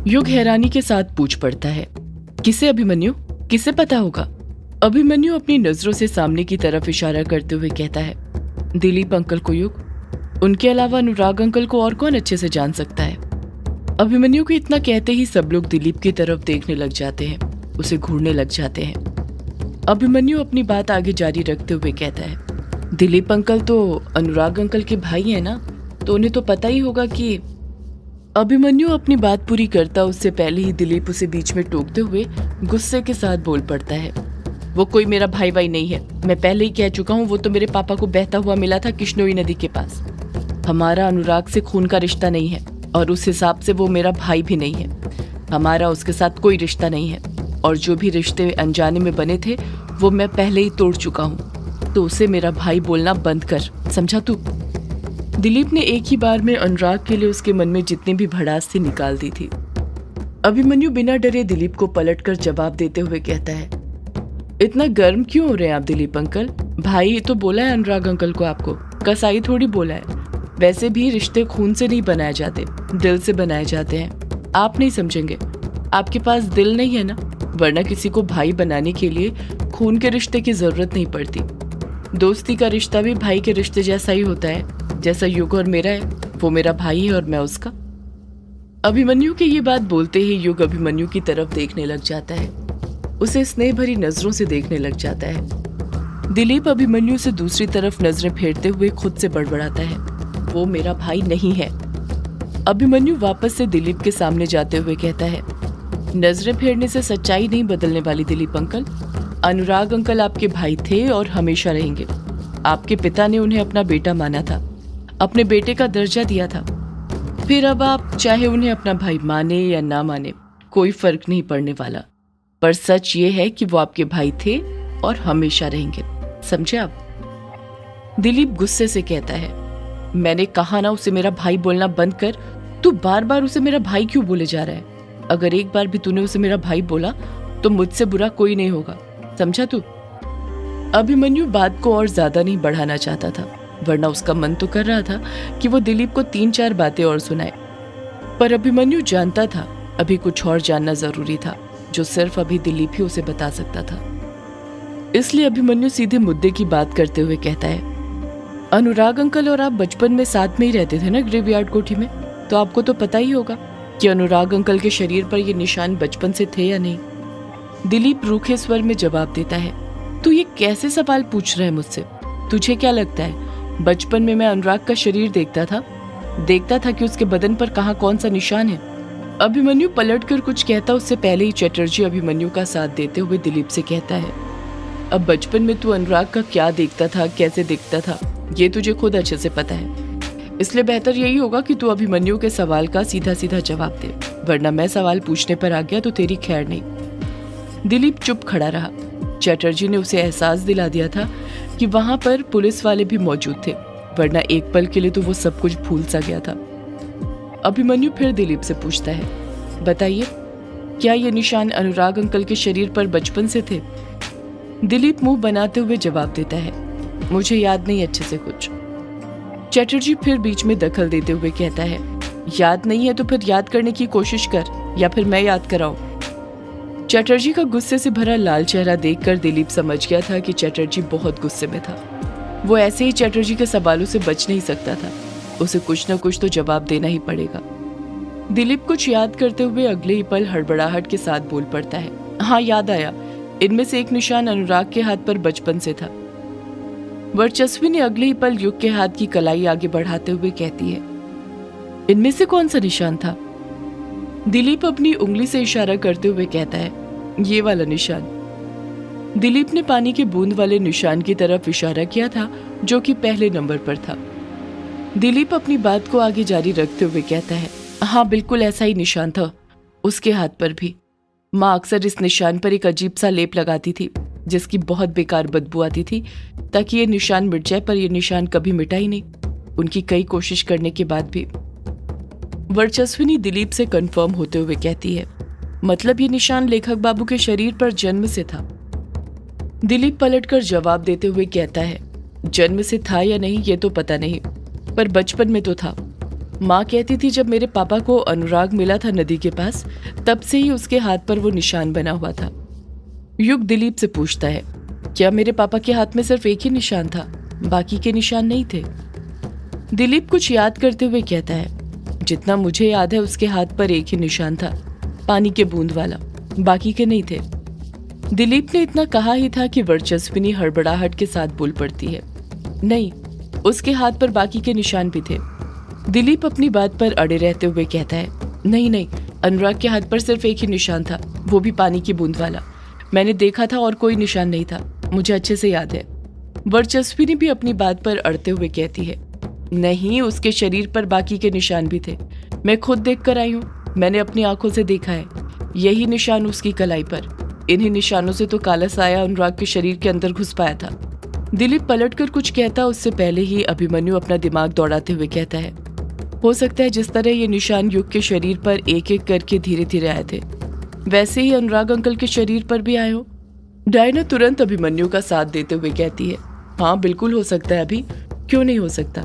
युग हैरानी के साथ पूछ पड़ता है, किसे अभिमन्यु? किसे पता होगा? अभिमन्यु अपनी नजरों से सामने की तरफ इशारा करते हुए कहता है, दिलीप अंकल को युग। उनके अलावा अनुराग अंकल को और कौन अच्छे से जान सकता है? अभिमन्यु को इतना कहते ही सब लोग दिलीप की तरफ देखने लग जाते हैं, उसे घूरने लग जाते हैं। अभिमन्यु अपनी बात आगे जारी रखते हुए कहता है, दिलीप अंकल तो अनुराग अंकल के भाई हैं ना, तो उन्हें तो पता ही होगा कि। अभिमन्यु अपनी बात पूरी करता उससे पहले ही दिलीप उसे बीच में टोकते हुए गुस्से के साथ बोल पड़ता है, वो कोई मेरा भाई वाई नहीं है। मैं पहले ही कह चुका हूँ, वो तो मेरे पापा को बहता हुआ मिला था किश्नोई नदी के पास। हमारा अनुराग से खून का रिश्ता नहीं है और उस हिसाब से वो मेरा भाई भी नहीं है। हमारा उसके साथ कोई रिश्ता नहीं है और जो भी रिश्ते अनजाने में बने थे वो मैं पहले ही तोड़ चुका हूँ, तो उसे मेरा भाई बोलना बंद कर, समझा तू? दिलीप ने एक ही बार में अनुराग के लिए उसके मन में जितनी भी भड़ास थी निकाल दी थी। अभिमन्यु बिना डरे दिलीप को पलटकर जवाब देते हुए कहता है, इतना गर्म क्यों हो रहे हैं आप दिलीप अंकल? भाई तो बोला है अनुराग अंकल को, आपको कसाई थोड़ी बोला है। वैसे भी रिश्ते खून से नहीं बनाए जाते, दिल से बनाए जाते हैं। आप नहीं समझेंगे, आपके पास दिल नहीं है ना, वरना किसी को भाई बनाने के लिए खून के रिश्ते की जरूरत नहीं पड़ती। दोस्ती का रिश्ता भी भाई के रिश्ते जैसा ही होता है, जैसा युग और मेरा है। वो मेरा भाई है और मैं उसका। अभिमन्यु की ये बात बोलते ही युग अभिमन्यु की तरफ देखने लग जाता है, उसे स्नेह भरी नजरों से देखने लग जाता है। दिलीप अभिमन्यु से दूसरी तरफ नजरें फेरते हुए खुद से बड़बड़ाता है, वो मेरा भाई नहीं है। अभिमन्यु वापस से दिलीप के सामने जाते हुए कहता है, नजरें फेरने से सच्चाई नहीं बदलने वाली दिलीप अंकल। अनुराग अंकल आपके भाई थे और हमेशा रहेंगे। आपके पिता ने उन्हें अपना बेटा माना था, अपने बेटे का दर्जा दिया था। फिर अब आप चाहे उन्हें अपना भाई माने या ना माने, कोई फर्क नहीं पड़ने वाला। पर सच ये है कि वो आपके भाई थे और हमेशा रहेंगे, समझे आप? दिलीप गुस्से से कहता है, मैंने कहा ना उसे मेरा भाई बोलना बंद कर। तू बार बार उसे मेरा भाई क्यों बोले जा रहा है? अगर एक बार भी तूने उसे मेरा भाई बोला तो मुझसे बुरा कोई नहीं होगा, समझा तू? अभिमन्यु बात को और ज्यादा नहीं बढ़ाना चाहता था, वरना उसका मन तो कर रहा था कि वो दिलीप को 3-4 बातें और सुनाए। पर अभिमन्यु जानता था अभी कुछ और जानना जरूरी था, जो सिर्फ अभी दिलीप ही उसे बता सकता था। इसलिए अभिमन्यु सीधे मुद्दे की बात करते हुए कहता है, अनुराग अंकल और आप बचपन में साथ में ही रहते थे ना ग्रेवयार्ड कोठी में, तो आपको तो पता ही होगा कि अनुराग अंकल के शरीर पर ये निशान बचपन से थे या नहीं। दिलीप रूखे स्वर में जवाब देता है, तू ये कैसे सवाल पूछ रहा है मुझसे? तुझे क्या लगता है बचपन में मैं अनुराग का शरीर देखता था कि उसके बदन पर कहाँ कौन सा निशान है? अभिमन्यु पलटकर कुछ कहता उससे पहले ही चटर्जी अभिमन्यु का साथ देते हुए दिलीप से कहता है, अब बचपन में तू अनुराग का क्या देखता था, कैसे दिखता था, ये तुझे खुद अच्छे से पता है। इसलिए बेहतर यही होगा कि तू अभिमन्यु के सवाल का सीधा सीधा जवाब दे, वरना मैं सवाल पूछने पर आ गया तो तेरी खैर नहीं। दिलीप चुप खड़ा रहा। चटर्जी ने उसे एहसास दिला दिया था कि वहां पर पुलिस वाले भी मौजूद थे, वरना एक पल के लिए तो वो सब कुछ भूल सा गया था। अभिमन्यु फिर दिलीप से पूछता है, बताइए, क्या ये निशान अनुराग अंकल के शरीर पर बचपन से थे? दिलीप मुंह बनाते हुए जवाब देता है, मुझे याद नहीं अच्छे से कुछ। चटर्जी फिर बीच में दखल देते हुए कहता है, याद नहीं है तो फिर याद करने की कोशिश कर, या फिर मैं याद कराऊं? चटर्जी का गुस्से से भरा लाल चेहरा देखकर दिलीप समझ गया था कि चटर्जी बहुत गुस्से में था। वो ऐसे ही चटर्जी के सवालों से बच नहीं सकता था, उसे कुछ न कुछ तो जवाब देना ही पड़ेगा। दिलीप कुछ याद करते हुए अगले ही पल हड़बड़ाहट के साथ बोल पड़ता है, हाँ याद आया, इनमें से एक निशान अनुराग के हाथ पर बचपन से था। वर्चस्वी ने अगले ही पल युग के हाथ की कलाई आगे बढ़ाते हुए कहती है, इनमें से कौन सा निशान था? दिलीप अपनी उंगली से इशारा करते हुए कहता है, ये वाला निशान। दिलीप ने पानी के बूंद वाले निशान की तरफ इशारा किया था, जो कि पहले नंबर पर था। दिलीप अपनी बात को आगे जारी रखते हुए कहता है, हाँ बिल्कुल ऐसा ही निशान था, उसके हाथ पर भी। माँ अक्सर इस निशान पर एक अजीब सा लेप लगाती थी, जिसकी बहुत बेकार बदबू आती थी, ताकि ये निशान मिट जाए, पर यह निशान कभी मिटा ही नहीं, उनकी कई कोशिश करने के बाद भी। वर्चस्विनी दिलीप से कंफर्म होते हुए कहती है, मतलब ये निशान लेखक बाबू के शरीर पर जन्म से था? दिलीप पलटकर जवाब देते हुए कहता है, जन्म से था या नहीं ये तो पता नहीं, पर बचपन में तो था। माँ कहती थी जब मेरे पापा को अनुराग मिला था नदी के पास, तब से ही उसके हाथ पर वो निशान बना हुआ था। युग दिलीप से पूछता है, क्या मेरे पापा के हाथ में सिर्फ एक ही निशान था, बाकी के निशान नहीं थे? दिलीप कुछ याद करते हुए कहता है, जितना मुझे याद है उसके हाथ पर एक ही निशान था, पानी के बूंद वाला, बाकी के नहीं थे। दिलीप ने इतना कहा ही था कि वर्चस्विनी हड़बड़ाहट के साथ बोल पड़ती है, नहीं, उसके हाथ पर बाकी के निशान भी थे। दिलीप अपनी बात पर अड़े रहते हुए कहता है, नहीं नहीं, अनुराग के हाथ पर सिर्फ एक ही निशान था, वो भी पानी की बूंद वाला। मैंने देखा था और कोई निशान नहीं था, मुझे अच्छे से याद है। वर्चस्विनी भी अपनी बात पर अड़ते हुए कहती है, नहीं, उसके शरीर पर बाकी के निशान भी थे, मैं खुद देख कर आई हूँ, मैंने अपनी आंखों से देखा है, यही निशान उसकी कलाई पर। इन्हीं निशानों से तो काला साया अनुराग के शरीर के अंदर घुस पाया था। दिलीप पलटकर कुछ कहता उससे पहले ही अभिमन्यु अपना दिमाग दौड़ाते हुए कहता है, हो सकता है जिस तरह ये निशान युग के शरीर पर एक एक करके धीरे धीरे आए थे, वैसे ही अनुराग अंकल के शरीर पर भी आए हो। डायना तुरंत अभिमन्यु का साथ देते हुए कहती है, हाँ बिल्कुल हो सकता है अभी, क्यों नहीं हो सकता।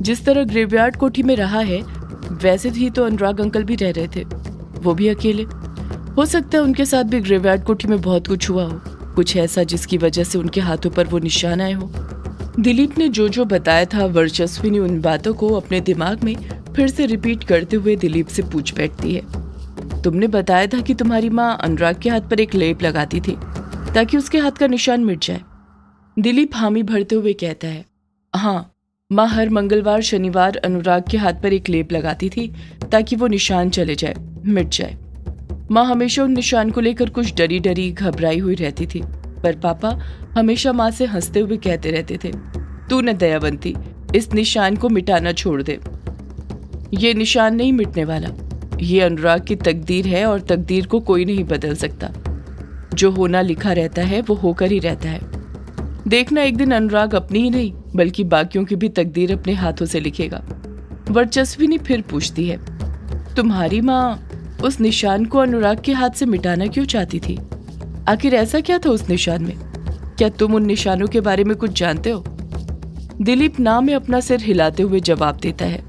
जिस तरह ग्रेवयार्ड कोठी में रहा है वैसे ही तो अनुराग अंकल भी रह रहे थे, वो भी अकेले। हो सकता है उनके साथ भी ग्रेवयार्ड कोठी में बहुत कुछ हुआ हो, कुछ ऐसा जिसकी वजह से उनके हाथों पर वो निशान आए हो। दिलीप ने जो जो बताया था, वर्चस्विनी उन बातों को अपने दिमाग में फिर से रिपीट करते हुए दिलीप से पूछ बैठती है, तुमने बताया था कि तुम्हारी माँ अनुराग के हाथ पर एक लेप लगाती थी ताकि उसके हाथ का निशान मिट जाए। दिलीप हामी भरते हुए कहता है, हाँ, माँ हर मंगलवार शनिवार अनुराग के हाथ पर एक लेप लगाती थी ताकि वो निशान चले जाए, मिट जाए। माँ हमेशा उन निशान को लेकर कुछ डरी डरी घबराई हुई रहती थी, पर पापा हमेशा माँ से हंसते हुए कहते रहते थे, तू न दयावंती, इस निशान को मिटाना छोड़ दे, ये निशान नहीं मिटने वाला, ये अनुराग की तकदीर है और तकदीर को कोई नहीं बदल सकता। जो होना लिखा रहता है वो होकर ही रहता है। देखना, एक दिन अनुराग अपनी ही नहीं बल्कि बाकियों की भी तकदीर अपने हाथों से लिखेगा। वर्चस्विनी फिर पूछती है, तुम्हारी माँ उस निशान को अनुराग के हाथ से मिटाना क्यों चाहती थी? आखिर ऐसा क्या था उस निशान में? क्या तुम उन निशानों के बारे में कुछ जानते हो? दिलीप ना में अपना सिर हिलाते हुए जवाब देता है,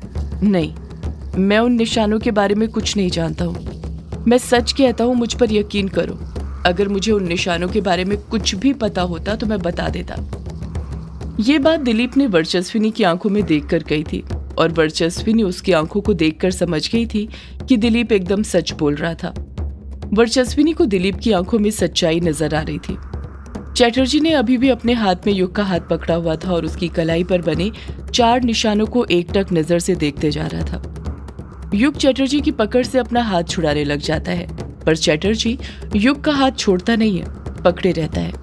नहीं, मैं उन निशानों के बारे में कुछ नहीं जानता हूँ। मैं सच कहता हूँ, मुझ पर यकीन करो, अगर मुझे उन निशानों के बारे में कुछ भी पता होता तो मैं बता देता। ये बात दिलीप ने वर्चस्विनी की आंखों में देखकर कही थी और वर्चस्विनी उसकी आंखों को देखकर समझ गई थी कि दिलीप एकदम सच बोल रहा था। वर्चस्विनी को दिलीप की आंखों में सच्चाई नजर आ रही थी। चैटर्जी ने अभी भी अपने हाथ में युग का हाथ पकड़ा हुआ था और उसकी कलाई पर बने 4 निशानों को एकटक नजर से देखते जा रहा था। युग चैटर्जी की पकड़ से अपना हाथ छुड़ाने लग जाता है, पर चैटर्जी युग का हाथ छोड़ता नहीं है, पकड़े रहता है।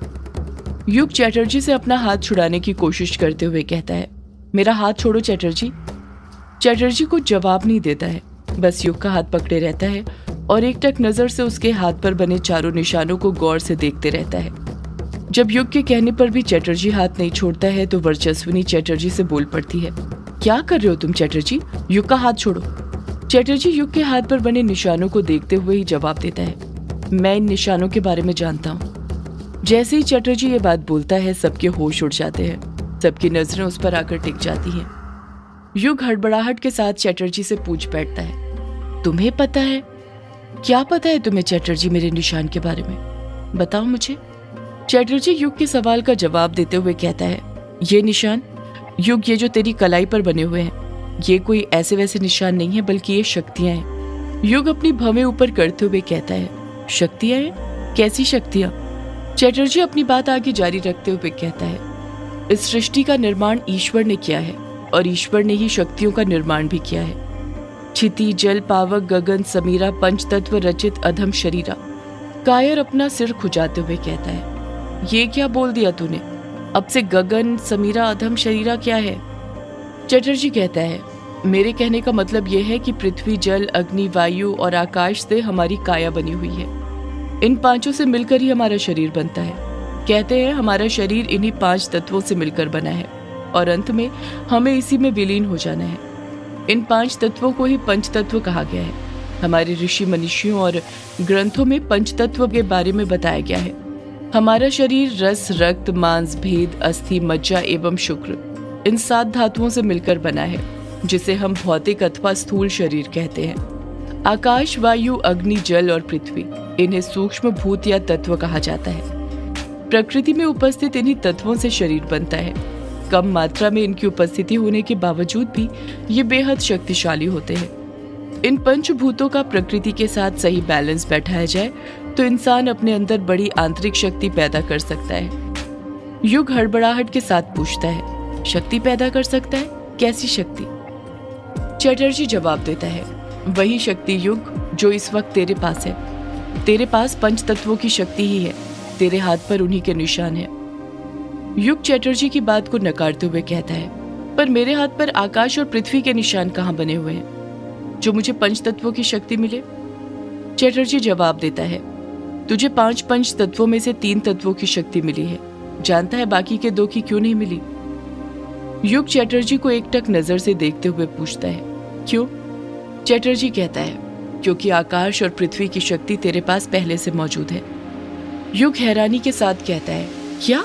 युग चैटर्जी से अपना हाथ छुड़ाने की कोशिश करते हुए कहता है, मेरा हाथ छोड़ो चैटर्जी। चैटर्जी को जवाब नहीं देता है, बस युग का हाथ पकड़े रहता है और एकटक नजर से उसके हाथ पर बने 4 निशानों को गौर से देखते रहता है। जब युग के कहने पर भी चैटर्जी हाथ नहीं छोड़ता है तो वर्चस्विनी चैटर्जी से बोल पड़ती है, क्या कर रहे हो तुम चैटर्जी, युग का हाथ छोड़ो। चैटर्जी युग के हाथ पर बने निशानों को देखते हुए ही जवाब देता है, मैं इन निशानों के बारे में जानता हूँ। जैसे ही चैटर्जी ये बात बोलता है सबके होश उड़ जाते हैं, सबकी नजरें उस पर आकर टिक जाती हैं। युग हड़बड़ाहट के साथ चैटर्जी से पूछ बैठता है, तुम्हें पता है? क्या पता है तुम्हें चैटर्जी मेरे निशान के बारे में, बताओ मुझे। चैटर्जी युग के सवाल का जवाब देते हुए कहता है, ये निशान युग, ये जो तेरी कलाई पर बने हुए हैं, ये कोई ऐसे वैसे निशान नहीं है बल्कि ये शक्तियां हैं। युग अपनी भवें ऊपर करते हुए कहता है, शक्तियां हैं? कैसी शक्तियां? चैटर्जी अपनी बात आगे जारी रखते हुए कहता है, इस सृष्टि का निर्माण ईश्वर ने किया है और ईश्वर ने ही शक्तियों का निर्माण भी किया है। क्षिति, जल, पावक, गगन, समीरा, पंचतत्व रचित अधम शरीरा। कायर अपना सिर खुजाते हुए कहता है, ये क्या बोल दिया तूने? अब से गगन, समीरा, अधम शरीरा क्या है? चैटर्जी कहता है, मेरे कहने का मतलब यह है कि पृथ्वी, जल, अग्नि, वायु और आकाश से हमारी काया बनी हुई है। इन 5 से मिलकर ही हमारा शरीर बनता है। कहते हैं हमारा शरीर इन्हीं 5 तत्वों से मिलकर बना है और अंत में हमें इसी में विलीन हो जाना है। इन 5 तत्वों को ही पंचतत्व कहा गया है। हमारे ऋषि मनीषियों और ग्रंथों में पंचतत्व के बारे में बताया गया है। हमारा शरीर रस, रक्त, मांस, भेद, अस्थि, मज्जा एवं शुक्र, इन 7 धातुओं से मिलकर बना है। जिसे हम भौतिक अथवा स्थूल शरीर कहते हैं। आकाश, वायु, अग्नि, जल और पृथ्वी, इन्हें सूक्ष्म भूत या तत्व कहा जाता है। प्रकृति में उपस्थित इन्हीं तत्वों से शरीर बनता है। कम मात्रा में इनकी उपस्थिति होने के बावजूद भी ये बेहद शक्तिशाली होते हैं। इन पंचभूतों का प्रकृति के साथ सही बैलेंस बैठाया जाए तो इंसान अपने अंदर बड़ी आंतरिक शक्ति पैदा कर सकता है। युग हड़बड़ाहट के साथ पूछता है, शक्ति पैदा कर सकता है? कैसी शक्ति? चटर्जी जवाब देता है, वही शक्ति युग जो इस वक्त तेरे पास है। तेरे पास पंच तत्वों की शक्ति ही है, तेरे हाथ पर उन्हीं के निशान है। युग चटर्जी की बात को नकारते हुए कहता है, पर मेरे हाथ पर आकाश और पृथ्वी के निशान कहाँ बने हुए हैं जो मुझे पंच तत्वों की शक्ति मिले? चटर्जी जवाब देता है, तुझे 5 पंच तत्वों में से 3 तत्वों की शक्ति मिली है। जानता है बाकी के 2 की क्यों नहीं मिली? युग चटर्जी को एकटक नजर से देखते हुए पूछता है, क्यों? चटर्जी कहता है, क्योंकि आकाश और पृथ्वी की शक्ति तेरे पास पहले से मौजूद है। युग हैरानी के साथ कहता है, क्या?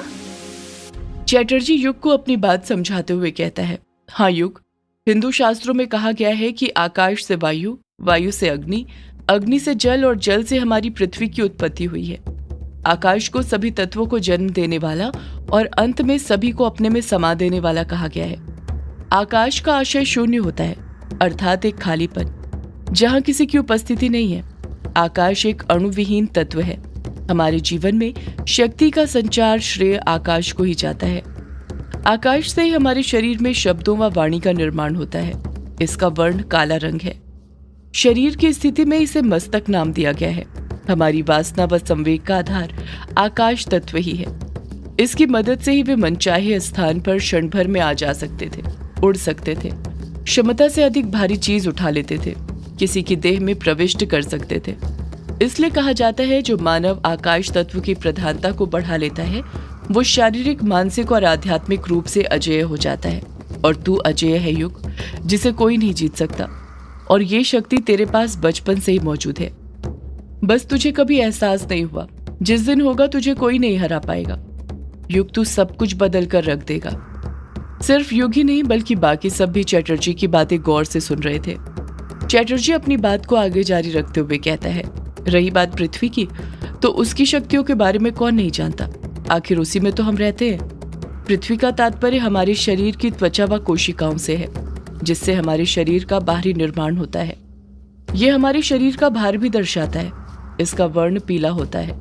चटर्जी युग को अपनी बात समझाते हुए कहता है, हाँ युग, हिंदू शास्त्रों में कहा गया है कि आकाश से वायु, वायु से अग्नि, अग्नि से जल और जल से हमारी पृथ्वी की उत्पत्ति हुई है। आकाश को सभी तत्वों को जन्म देने वाला और अंत में सभी को अपने में समा देने वाला कहा गया है। आकाश का आशय शून्य होता है, अर्थात एक खालीपन, जहाँ किसी की उपस्थिति नहीं है। आकाश एक अणुविहीन तत्व है। हमारे जीवन में शक्ति का संचार श्रेय आकाश को ही जाता है। आकाश से ही हमारे शरीर में शब्दों व वाणी का निर्माण होता है। इसका वर्ण काला रंग है। शरीर की स्थिति में इसे मस्तक नाम दिया गया है। हमारी वासना व संवेग का आधार आकाश तत्व ही है। इसकी मदद से ही वे मनचाहे स्थान पर क्षण भर में आ जा सकते थे, उड़ सकते थे, क्षमता से अधिक भारी चीज उठा लेते थे, किसी की देह में प्रविष्ट कर सकते थे। इसलिए कहा जाता है, जो मानव आकाश तत्व की प्रधानता को बढ़ा लेता है वो शारीरिक, मानसिक और आध्यात्मिक रूप से अजेय हो जाता है। और तू अजेय है युग, जिसे कोई नहीं जीत सकता। और ये शक्ति तेरे पास बचपन से ही मौजूद है, बस तुझे कभी एहसास नहीं हुआ। जिस दिन होगा तुझे कोई नहीं हरा पाएगा। युग तू सब कुछ बदल कर रख देगा। सिर्फ युग ही नहीं बल्कि बाकी सब भी चटर्जी की बातें गौर से सुन रहे थे। चटर्जी अपनी बात को आगे जारी रखते हुए कहता है, रही बात पृथ्वी की, तो उसकी शक्तियों के बारे में कौन नहीं जानता? आखिर उसी में तो हम रहते हैं। पृथ्वी का तात्पर्य हमारे शरीर की त्वचा व कोशिकाओं से है, जिससे हमारे शरीर का बाहरी निर्माण होता है। ये हमारे शरीर का भार भी दर्शाता है। इसका वर्ण पीला होता है।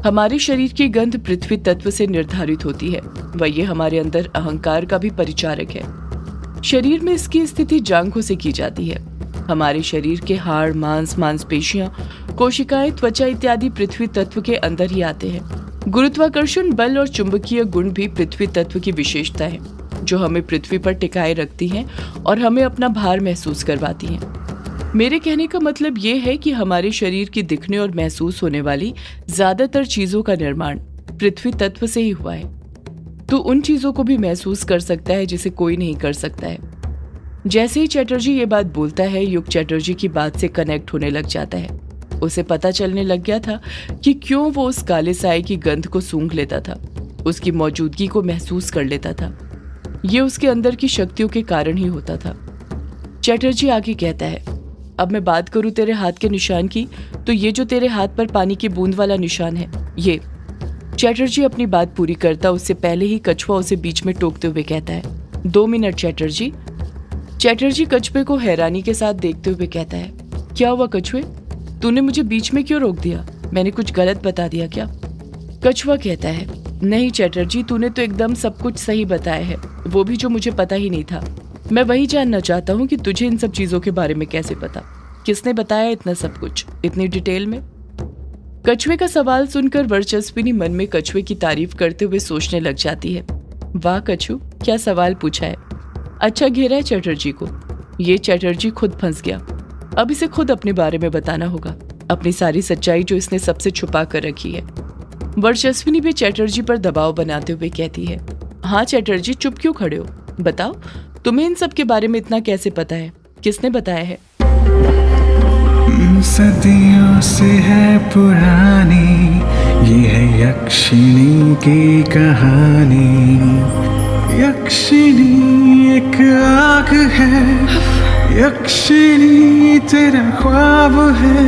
हमारे शरीर की गंध पृथ्वी तत्व से निर्धारित होती है व ये हमारे अंदर अहंकार का भी परिचारक है। शरीर में इसकी स्थिति जांघों से की जाती है। हमारे शरीर के हाड़, मांस, मांसपेशियां, कोशिकाएं, त्वचा इत्यादि पृथ्वी तत्व के अंदर ही आते हैं। गुरुत्वाकर्षण बल और चुंबकीय गुण भी पृथ्वी तत्व की विशेषता है, जो हमें पृथ्वी पर टिकाए रखती हैं और हमें अपना भार महसूस करवाती हैं। मेरे कहने का मतलब ये है कि हमारे शरीर की दिखने और महसूस होने वाली ज्यादातर चीजों का निर्माण पृथ्वी तत्व से ही हुआ है। तो उन चीजों को भी महसूस कर सकता है जिसे कोई नहीं कर सकता है। जैसे ही चटर्जी ये बात बोलता है, युग चटर्जी की बात से कनेक्ट होने लग जाता है। उसे पता चलने लग गया था कि क्यों वो उस काले साए की गंध को सूंघ लेता था, उसकी मौजूदगी को महसूस कर लेता था। ये उसके अंदर की शक्तियों के कारण ही होता था। चटर्जी आगे कहता है, अब मैं बात करूं तेरे हाथ के निशान की, तो ये जो तेरे हाथ पर पानी की बूंद वाला निशान है, ये। चटर्जी अपनी बात पूरी करता उससे पहले ही कछुआ उसे बीच में टोकते हुए कहता है, 2 मिनट चटर्जी। चटर्जी कछुए को हैरानी के साथ देखते हुए कहता है, क्या हुआ कछुए, तूने मुझे बीच में क्यों रोक दिया? मैंने कुछ गलत बता दिया क्या? कछुआ कहता है, नहीं चटर्जी, तूने तो एकदम सब कुछ सही बताया है, वो भी जो मुझे पता ही नहीं था। मैं वही जानना चाहता हूँ कि तुझे इन सब चीजों के बारे में कैसे पता, किसने बताया इतना सब कुछ इतनी डिटेल में? कछुए का सवाल सुनकर वर्चस्विनी मन में कछुए की तारीफ करते हुए सोचने लग जाती है, वाह कछु, क्या सवाल पूछा है, अच्छा घेरा है चटर्जी को। ये चटर्जी खुद फंस गया। अब इसे खुद अपने बारे में बताना होगा, अपनी सारी सच्चाई जो इसने सबसे छुपा कर रखी है। वर्चस्विनी भी चटर्जी पर दबाव बनाते हुए कहती है, हाँ चटर्जी, चुप क्यों खड़े हो, बताओ तुम्हें इन सब के बारे में इतना कैसे पता है, किसने बताया है? सदियों से है पुरानी ये है यक्षिणी की कहानी। यक्षिणी एक राग है, यक्षिणी तेरा ख्वाब है।